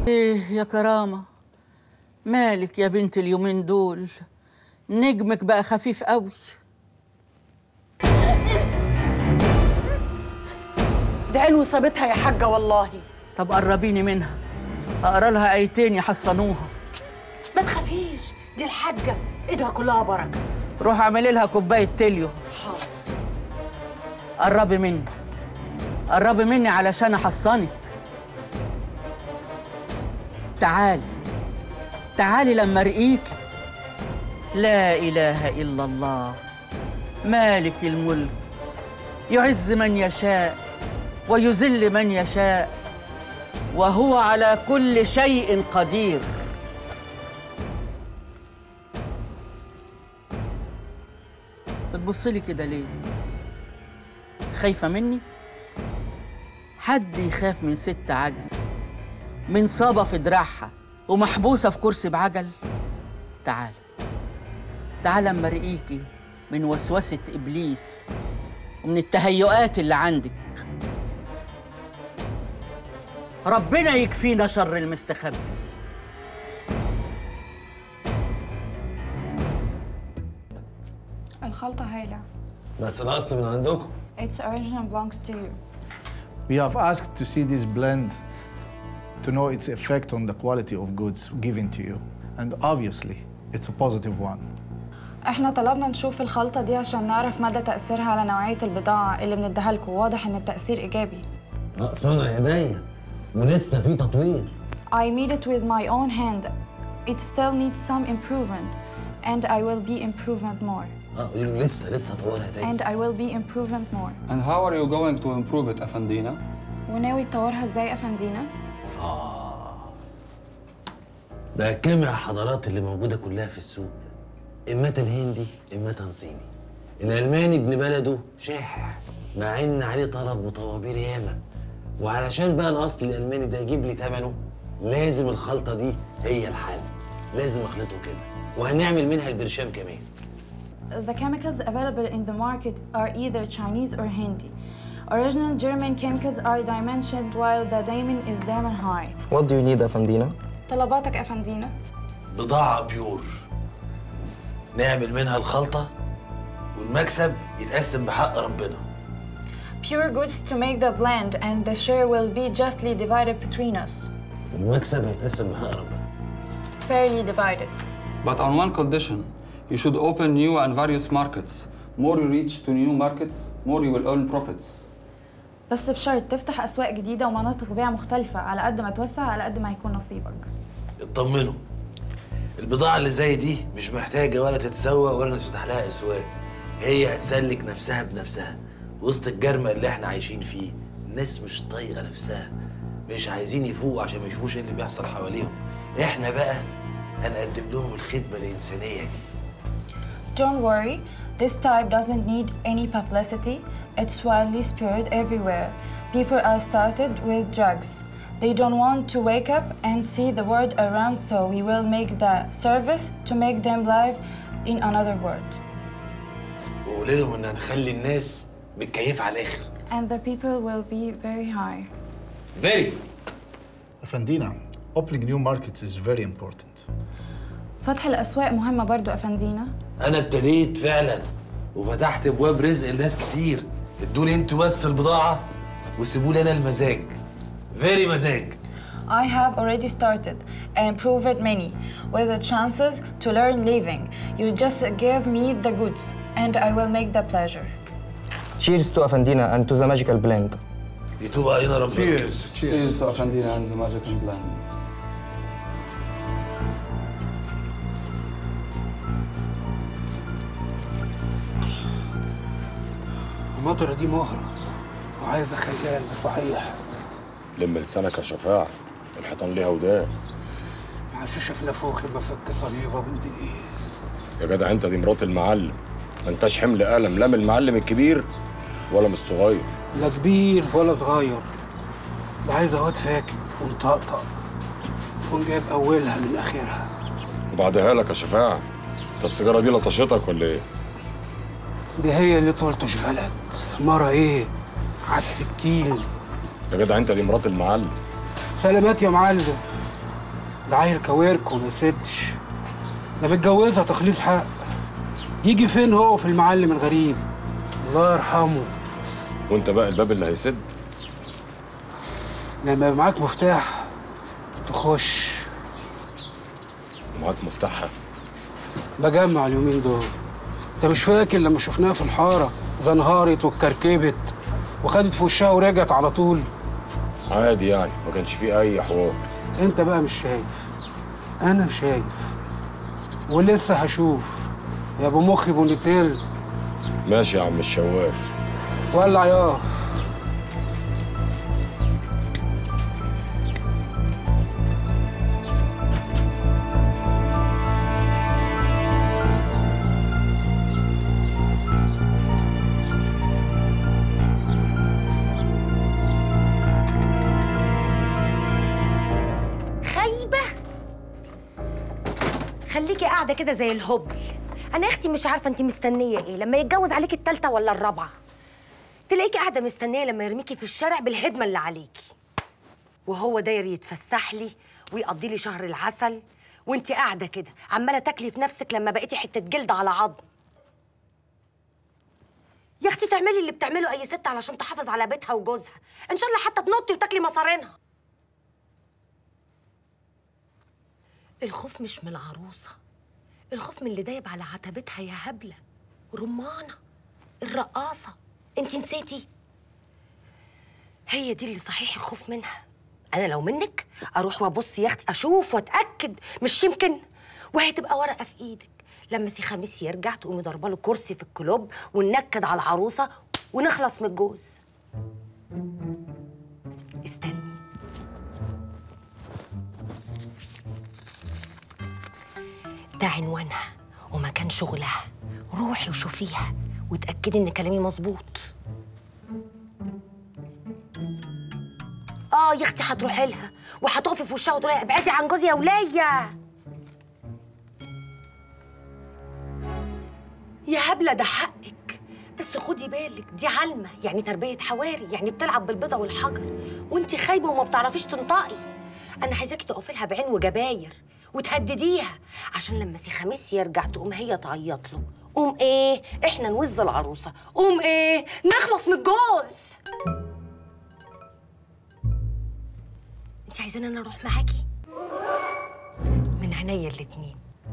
ايه يا كرامة، مالك يا بنت اليومين دول؟ نجمك بقى خفيف قوي. دي عين وصابتها يا حاجة والله. طب قربيني منها، اقرا لها ايتين يحصنوها. ما تخافيش، دي الحاجة ايدها كلها بركة. روح اعملي لها كوباية تليو. حاضر. قربي مني، قربي مني علشان احصنك. تعالي تعالي لما ارقيكي. لا اله الا الله، مالك الملك، يعز من يشاء ويذل من يشاء، وهو على كل شيء قدير. بتبصلي كده ليه؟ خايفة مني؟ حد يخاف من ست عاجزة، من صابة في دراعها ومحبوسة في كرسي بعجل؟ تعالي تعالي اما ارقيكي من وسوسة إبليس ومن التهيؤات اللي عندك. ربنا يكفينا شر المستخبي. الخلطة هايلة. بس الأصل من عندكم. Its origin belongs to you. We have asked to see this blend to know its effect on the quality of goods given to you. And obviously, it's a positive one. احنا طلبنا نشوف الخلطة دي عشان نعرف مدى تأثيرها على نوعية البضاعة اللي بنديها لكم. واضح إن التأثير إيجابي. صنع يا باين ولسه في تطوير. I made it with my own hand. It still needs some improvement, and I will be improvement more. قولي له لسه هطورها تاني. And I will be improvement more. And how are you going to improve it, أفندينا؟ وناوي تطورها إزاي أفندينا؟ بقى كام الحضارات اللي موجودة كلها في السوق، إما هندي إما صيني. الألماني ابن بلده شاحح مع إن عليه طلب وطوابير ياما، وعلشان بقى الأصل الألماني ده يجيب لي ثمنه لازم الخلطة دي هي الحل، لازم أخلطه كده، وهنعمل منها البرشام كمان. The chemicals available in the market are either Chinese or Hindi. Original German chemicals are dimensioned while the diamond is diamond high. What do you need, أفندينا؟ طلباتك أفندينا؟ بضاعة بيور نعمل منها الخلطة والمكسب يتقسم بحق ربنا. Pure goods to make the blend and the share will be justly divided between us. المكسب هيتقسم بحق ربنا. Fairly divided. But on one condition, you should open new and various markets. More you reach to new markets, more you will earn profits. بس بشرط تفتح أسواق جديدة ومناطق بيع مختلفة. على قد ما توسع على قد ما هيكون نصيبك. اطمنوا، البضاعة اللي زي دي مش محتاجة ولا تتسوق ولا نفتح لها أسواق، هي هتسلك نفسها بنفسها وسط الجرمة اللي احنا عايشين فيه. الناس مش طايقة نفسها، مش عايزين يفوقوا عشان ما يشوفوش ايه اللي بيحصل حواليهم. احنا بقى هنقدم لهم الخدمة الإنسانية دي. Don't worry, this type doesn't need any publicity. It's widely spread everywhere. People are started with drugs. They don't want to wake up and see the word around, so we will make the service to make them live in another world. وقولي لهم إن هنخلي الناس متكيفة على الآخر. And the people will be very high. Very. Afandina, opening new markets is very important. فتح الأسواق مهمة برضو أفندينا. أنا ابتديت فعلاً وفتحت أبواب رزق لناس كتير. ادوني انتوا بس البضاعة وسيبوا لي أنا المزاج. Very مزاج. I have already started and proved many with the chances to learn living. You just give me the goods and I will make the pleasure. Cheers to أفندينا and to the magical blend. يتوب علينا ربنا. Cheers. Cheers to أفندينا and the magical blend. المطرة دي مهرة وعايزة خيال صحيح. لم لسانك يا شفاعة، الحيطان ليها ودان. معششة في نافوخي بفك صليبة بنت الايه. يا جدع انت دي مرات المعلم، ما انتش حمل قلم لا من المعلم الكبير ولا من الصغير. لا كبير ولا صغير، ده عايزة واد فاكك ومطقطق تكون جايب أولها من آخرها. وبعدها لك يا شفاعة، انت السيجارة دي لطشتك ولا ايه؟ دي هي اللي طولتش بلد، مرة ايه؟ على السكين. يا جدع انت دي مرات المعلم. سلامات يا معلم. ده عيل كويركو ما يسدش، ده متجوزها تخليص حق. يجي فين هو في المعلم الغريب؟ الله يرحمه. وانت بقى الباب اللي هيسد؟ لما يبقى معاك مفتاح تخش. ومعاك مفتاحها؟ بجمع اليومين دول. انت مش فاكر لما شفناها في الحاره زنهارت واتكركبت وخدت في وشها ورجعت على طول؟ عادي يعني، ما كانش فيه اي حوار. انت بقى مش شايف، انا شايف ولسه هشوف يا ابو مخي بونيتيل. ماشي يا عم الشواف. ولع ياه. خليكي قاعده كده زي الهبل. انا يا اختي مش عارفه انت مستنيه ايه لما يتجوز عليكي التالتة ولا الرابعه. تلاقيكي قاعده مستنيه لما يرميكي في الشارع بالهدمه اللي عليكي، وهو داير يتفسح لي ويقضي لي شهر العسل، وانت قاعده كده عماله تاكلي في نفسك لما بقيتي حته جلد على عظم. يا اختي تعملي اللي بتعمله اي ست علشان تحافظ على بيتها وجوزها، ان شاء الله حتى تنطي وتاكلي مصارينها. الخوف مش من العروسة، الخوف من اللي دايب على عتبتها يا هبلة. رمانة الرقاصة، انتي نسيتي؟ هي دي اللي صحيح الخوف منها. أنا لو منك أروح وأبص يا أختي أشوف وأتأكد، مش يمكن وهي تبقى ورقة في إيدك. لما سي خميس يرجع تقومي ضربة له كرسي في الكلوب وننكد على العروسة ونخلص من الجوز. استني. ده عنوانها ومكان شغلها، روحي وشوفيها وتأكدي إن كلامي مظبوط. يا اختي هتروحي لها وهتقفي في وشها وتقولي ابعدي عن جوزي يا ولية. يا هبلة ده حقك، بس خدي بالك دي علمة، يعني تربية حواري، يعني بتلعب بالبيضة والحجر وانتي خايبة وما بتعرفيش تنطقي. أنا عايزاكي تقفي لها بعين وجباير وتهدديها عشان لما سي خميس يرجع تقوم هي تعيط له. قوم ايه؟ احنا نوز العروسة. قوم ايه؟ نخلص من الجوز. انت عايزاني انا اروح معاكي؟ من عينيا الاتنين.